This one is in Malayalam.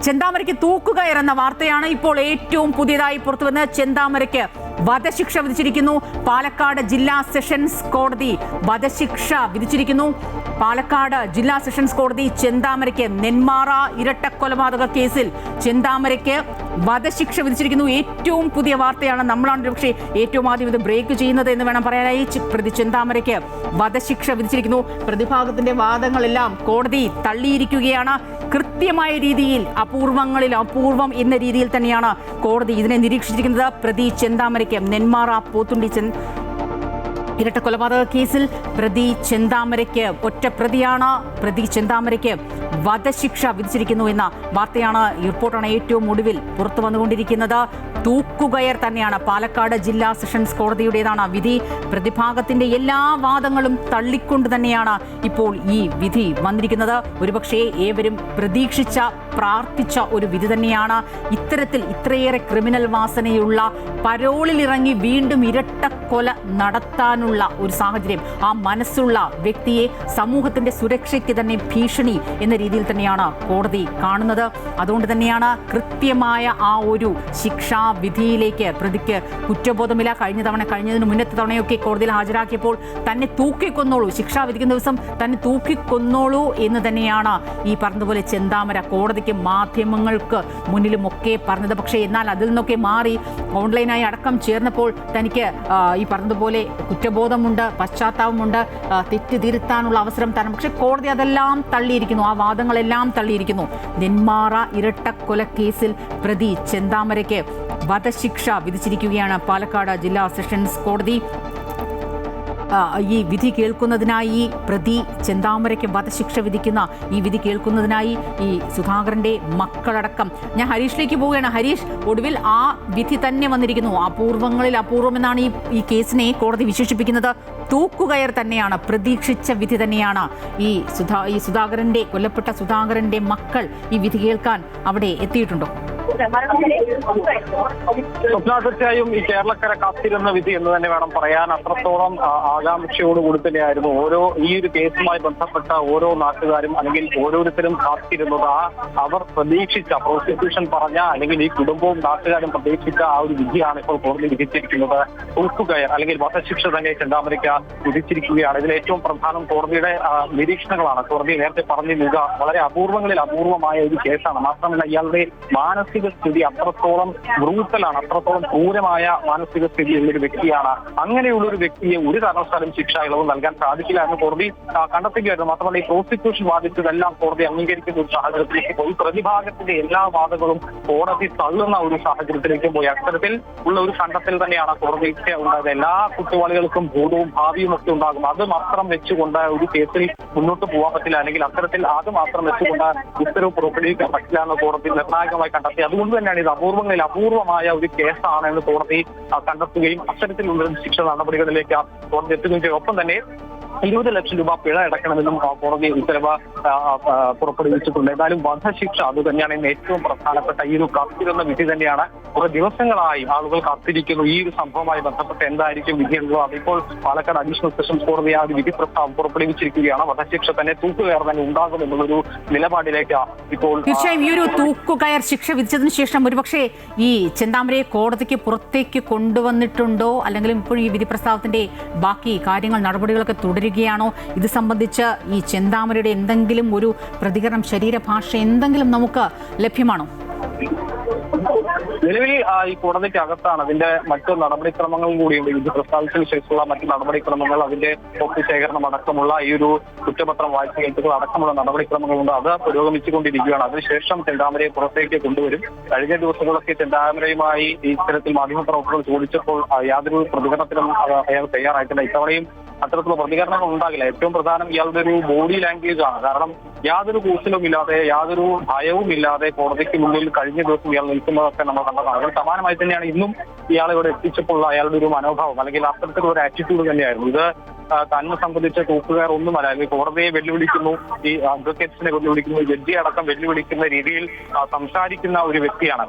ചെന്താമരയ്ക്ക് തൂക്കുകയർ എന്ന വാർത്തയാണ് ഇപ്പോൾ ഏറ്റവും പുതിയതായി പുറത്തുവന്ന്. ചെന്താമരയ്ക്ക് വധശിക്ഷ വിധിച്ചിരിക്കുന്നു. പാലക്കാട് ജില്ലാ സെഷൻസ് കോടതി വധശിക്ഷ വിധിച്ചിരിക്കുന്നു. പാലക്കാട് ജില്ലാ സെഷൻസ് കോടതി ചെന്താമരയ്ക്ക് നെന്മാറ ഇരട്ടക്കൊലപാതക കേസിൽ ചെന്താമരയ്ക്ക് വധശിക്ഷ വിധിച്ചിരിക്കുന്നു. ഏറ്റവും പുതിയ വാർത്തയാണ്. നമ്മളാണ് പക്ഷേ ഏറ്റവും ആദ്യം ഇത് ബ്രേക്ക് ചെയ്യുന്നത് എന്ന് വേണം പറയാനായി. പ്രതി ചെന്താമരയ്ക്ക് വധശിക്ഷ വിധിച്ചിരിക്കുന്നു. പ്രതിഭാഗത്തിന്റെ വാദങ്ങളെല്ലാം കോടതി തള്ളിയിരിക്കുകയാണ്. കൃത്യമായ രീതിയിൽ അപൂർവങ്ങളിൽ അപൂർവം എന്ന രീതിയിൽ തന്നെയാണ് കോടതി ഇതിനെ നിരീക്ഷിച്ചിരിക്കുന്നത്. പ്രതി ചെന്താമരയ്ക്ക് നെന്മാറ പോത്തുണ്ടി ഇരട്ടക്കൊലപാതക കേസിൽ പ്രതി ചെന്താമരയ്ക്ക് ഒറ്റപ്രതിയാണ്. പ്രതി ചെന്താമരയ്ക്ക് വധശിക്ഷ വിധിച്ചിരിക്കുന്നു എന്ന വാർത്തയാണ്, ഈ റിപ്പോർട്ടാണ് ഏറ്റവും ഒടുവിൽ പുറത്തു വന്നുകൊണ്ടിരിക്കുന്നത്. തൂക്കുകയർ തന്നെയാണ്. പാലക്കാട് ജില്ലാ സെഷൻസ് കോടതിയുടേതാണ് വിധി. പ്രതിഭാഗത്തിന്റെ എല്ലാ വാദങ്ങളും തള്ളിക്കൊണ്ട് തന്നെയാണ് ഇപ്പോൾ ഈ വിധി വന്നിരിക്കുന്നത്. ഒരുപക്ഷേ ഏവരും പ്രതീക്ഷിച്ച പ്രാർത്ഥിച്ച ഒരു വിധി തന്നെയാണ്. ഇത്തരത്തിൽ ഇത്രയേറെ ക്രിമിനൽ വാസനയുള്ള പരോളിലിറങ്ങി വീണ്ടും ഇരട്ടക്കൊല നടത്താനുള്ള ഒരു സാഹചര്യം, ആ മനസ്സുള്ള വ്യക്തിയെ സമൂഹത്തിന്റെ സുരക്ഷയ്ക്ക് തന്നെ ഭീഷണി എന്ന രീതിയിൽ തന്നെയാണ് കോടതി കാണുന്നത്. അതുകൊണ്ട് തന്നെയാണ് കൃത്യമായ ആ ഒരു ശിക്ഷാ വിധിയിലേക്ക് പ്രതിക്ക് കുറ്റബോധമില്ല. കഴിഞ്ഞതിന് മുന്നത്തെ തവണയൊക്കെ കോടതിയിൽ ഹാജരാക്കിയപ്പോൾ തന്നെ തൂക്കിക്കൊന്നോളൂ, ശിക്ഷ വിധിക്കുന്ന ദിവസം തന്നെ തൂക്കിക്കൊന്നോളൂ എന്ന് തന്നെയാണ് ഈ പറഞ്ഞതുപോലെ ചെന്താമര കോടതിക്ക് മാധ്യമങ്ങൾക്ക് മുന്നിലുമൊക്കെ പറഞ്ഞത്. പക്ഷേ എന്നാൽ അതിൽ നിന്നൊക്കെ മാറി ഓൺലൈനായി അടക്കം ചേർന്നപ്പോൾ തനിക്ക് ഈ പറഞ്ഞതുപോലെ കുറ്റബോധമുണ്ട്, പശ്ചാത്താപമുണ്ട്, തെറ്റ് തിരുത്താനുള്ള അവസരം തരണം. പക്ഷെ കോടതി അതെല്ലാം തള്ളിയിരിക്കുന്നു, ആ വാദങ്ങളെല്ലാം തള്ളിയിരിക്കുന്നു. നെന്മാറ ഇരട്ടക്കൊലക്കേസിൽ പ്രതി ചെന്താമരയ്ക്ക് വധശിക്ഷ വിധിച്ചിരിക്കുകയാണ് പാലക്കാട് ജില്ലാ സെഷൻസ് കോടതി. ഈ വിധി കേൾക്കുന്നതിനായി പ്രതി ചെന്താമരയ്ക്ക് വധശിക്ഷ വിധിക്കുന്ന ഈ വിധി കേൾക്കുന്നതിനായി ഈ സുധാകരന്റെ മക്കളടക്കം ഞാൻ ഹരീഷിലേക്ക് പോവുകയാണ്. ഹരീഷ്, ഒടുവിൽ ആ വിധി തന്നെ വന്നിരിക്കുന്നു. അപൂർവങ്ങളിൽ അപൂർവം എന്നാണ് ഈ കേസിനെ കോടതി വിശേഷിപ്പിക്കുന്നത്. തൂക്കുകയർ തന്നെയാണ്, പ്രതീക്ഷിച്ച വിധി തന്നെയാണ്. ഈ കൊല്ലപ്പെട്ട സുധാകരന്റെ മക്കൾ ഈ വിധി കേൾക്കാൻ അവിടെ എത്തിയിട്ടുണ്ടോ? തീർച്ചയായും ഈ കേരളക്കര കാത്തിരുന്ന വിധി എന്ന് തന്നെ വേണം പറയാൻ. അത്രത്തോളം ആകാംക്ഷയോടുകൂടി തന്നെയായിരുന്നു ഈ ഒരു കേസുമായി ബന്ധപ്പെട്ട ഓരോ നാട്ടുകാരും അല്ലെങ്കിൽ ഓരോരുത്തരും കാത്തിരുന്നത്. അവർ പ്രതീക്ഷിച്ച, പ്രോസിക്യൂഷൻ പറഞ്ഞ അല്ലെങ്കിൽ ഈ കുടുംബവും നാട്ടുകാരും പ്രതീക്ഷിച്ച ആ ഒരു വിധിയാണ് ഇപ്പോൾ കോടതി വിധിച്ചിരിക്കുന്നത്. തൂക്കുകയർ അല്ലെങ്കിൽ വധശിക്ഷ തന്നെ ചെന്താമരയ്ക്ക് വിധിച്ചിരിക്കുകയാണ്. ഇതിൽ ഏറ്റവും പ്രധാനം കോടതിയുടെ നിരീക്ഷണങ്ങളാണ്. കോടതി നേരത്തെ പറഞ്ഞിരുക വളരെ അപൂർവങ്ങളിൽ അപൂർവമായ ഒരു കേസാണ്. മാത്രമല്ല ഇയാളുടെ മാനസിക സ്ഥിതി അത്രത്തോളം ബ്രൂട്ടലാണ്, അത്രത്തോളം ക്രൂരമായ മാനസിക സ്ഥിതിയുള്ള ഒരു വ്യക്തിയാണ്. അങ്ങനെയുള്ള ഒരു വ്യക്തിയെ ഒരു കാരണവശാലും ശിക്ഷ ഇളവ് നൽകാൻ സാധിക്കില്ല എന്ന് കോടതി കണ്ടെത്തുകയായിരുന്നു. മാത്രമല്ല ഈ പ്രോസിക്യൂഷൻ വാദിച്ചതെല്ലാം കോടതി അംഗീകരിക്കുന്ന ഒരു സാഹചര്യത്തിലേക്ക് പോയി. പ്രതിഭാഗത്തിന്റെ എല്ലാ വാദങ്ങളും കോടതി തള്ളുന്ന ഒരു സാഹചര്യത്തിലേക്ക് പോയി. അത്തരത്തിൽ ഉള്ള ഒരു കണ്ടെത്തൽ തന്നെയാണ് കോടതിക്ക് ഉണ്ടായത്. എല്ലാ കുറ്റവാളികൾക്കും ഭൂതവും ഭാവിയും ഒക്കെ ഉണ്ടാകും. അത് മാത്രം വെച്ചുകൊണ്ട് ഒരു കേസിൽ മുന്നോട്ട് പോകാൻ പറ്റില്ല, അല്ലെങ്കിൽ അത്തരത്തിൽ അത് മാത്രം വെച്ചുകൊണ്ട് ഉത്തരവ് പുറപ്പെടുവിക്കാൻ പറ്റില്ല എന്ന് കോടതി നിർണായകമായി കണ്ടെത്തി. അതുകൊണ്ട് തന്നെയാണ് ഇത് അപൂർവങ്ങളിൽ അപൂർവമായ ഒരു കേസാണ് എന്ന് കോടതി കണ്ടെത്തുകയും അത്തരത്തിലുള്ള ശിക്ഷ നടപടികളിലേക്ക് കോടതി എത്തുകയും ചെയ്യും. ഒപ്പം തന്നെ 20 ലക്ഷം രൂപ പിഴ അടക്കണമെന്നും കോടതി ഉത്തരവ് പുറപ്പെടുവിച്ചിട്ടുണ്ട്. ഏതായാലും വധശിക്ഷ അത് തന്നെയാണ് ഇന്ന് ഏറ്റവും പ്രധാനപ്പെട്ട ഈ ഒരു കാത്തിരുന്ന വിധി തന്നെയാണ്. കുറെ ദിവസങ്ങളായി ആളുകൾ കാത്തിരിക്കുന്നു ഈ ഒരു സംഭവവുമായി ബന്ധപ്പെട്ട് എന്തായിരിക്കും വിധി എന്നുള്ളത്. അതിപ്പോൾ പാലക്കാട് അഡീഷണൽ സെഷൻസ് കോടതി ആ ഒരു വിധി പ്രസ്താവം പുറപ്പെടുവിച്ചിരിക്കുകയാണ്. വധശിക്ഷ തന്നെ തൂക്കുകയർ തന്നെ ഉണ്ടാകും എന്നുള്ളൊരു നിലപാടിലേക്ക് ഇപ്പോൾ. തീർച്ചയായും ഈ ഒരു തൂക്കുകയർ ശിക്ഷ വിധിച്ചതിന് ശേഷം ഒരുപക്ഷെ ഈ ചെന്താമരയെ കോടതിക്ക് പുറത്തേക്ക് കൊണ്ടുവന്നിട്ടുണ്ടോ, അല്ലെങ്കിൽ ഇപ്പോൾ ഈ വിധി പ്രസ്താവത്തിന്റെ ബാക്കി കാര്യങ്ങൾ നടപടികളൊക്കെ തുടരുകയാണോ? ഇത് സംബന്ധിച്ച് ഈ ചെന്താമരയുടെ എന്തെങ്കിലും ഒരു പ്രതികരണം, ശരീരഭാഷ എന്തെങ്കിലും നമുക്ക് ലഭ്യമാണോ? നിലവിൽ ഈ കോടതിക്ക് അകത്താണ് അതിന്റെ മറ്റു നടപടിക്രമങ്ങളും കൂടിയുണ്ട്. വിധി പ്രസ്താവിച്ചതിന് ശേഷമുള്ള മറ്റു നടപടിക്രമങ്ങൾ, അതിന്റെ കോപ്പി ശേഖരണം അടക്കമുള്ള ഈ ഒരു കുറ്റപത്രം വായിച്ച കേസുകൾ അടക്കമുള്ള നടപടിക്രമങ്ങളുണ്ട്. അത് പുരോഗമിച്ചുകൊണ്ടിരിക്കുകയാണ്. അതിനുശേഷം ചെന്താമരയെ പുറത്തേക്ക് കൊണ്ടുവരും. കഴിഞ്ഞ ദിവസങ്ങളൊക്കെ ചെന്താമരയുമായി ഇത്തരത്തിൽ മാധ്യമപ്രവർത്തകർ ചോദിച്ചപ്പോൾ യാതൊരു പ്രതികരണത്തിനും അയാൾ തയ്യാറായിട്ടില്ല. ഇത്തവണയും അത്തരത്തിലുള്ള പ്രതികരണങ്ങൾ ഉണ്ടാകില്ല. ഏറ്റവും പ്രധാനം ഇയാളുടെ ഒരു ബോഡി ലാംഗ്വേജ് ആണ്. കാരണം യാതൊരു കൂസലും ഇല്ലാതെ, യാതൊരു ഭയവും ഇല്ലാതെ കോടതിക്ക് മുന്നിൽ കഴിഞ്ഞ ദിവസം ഇയാൾ നിൽക്കുന്നതൊക്കെ നമ്മൾ കണ്ടതാണ്. അതിന് സമാനമായി തന്നെയാണ് ഇന്നും ഇയാളെ ഇവിടെ എത്തിച്ചപ്പോൾ അയാളുടെ ഒരു മനോഭാവം അല്ലെങ്കിൽ അത്തരത്തിലുള്ള ഒരു ആറ്റിറ്റ്യൂഡ് തന്നെയായിരുന്നു. ഇത് തന്നെ സംബന്ധിച്ച തൂക്കുകയർ ഒന്നുമല്ല. അല്ലെങ്കിൽ കോടതിയെ വെല്ലുവിളിക്കുന്നു, ഈ അഡ്വക്കേറ്റ്സിനെ വെല്ലുവിളിക്കുന്നു, ജഡ്ജിയെ അടക്കം വെല്ലുവിളിക്കുന്ന രീതിയിൽ സംസാരിക്കുന്ന ഒരു വ്യക്തിയാണ്.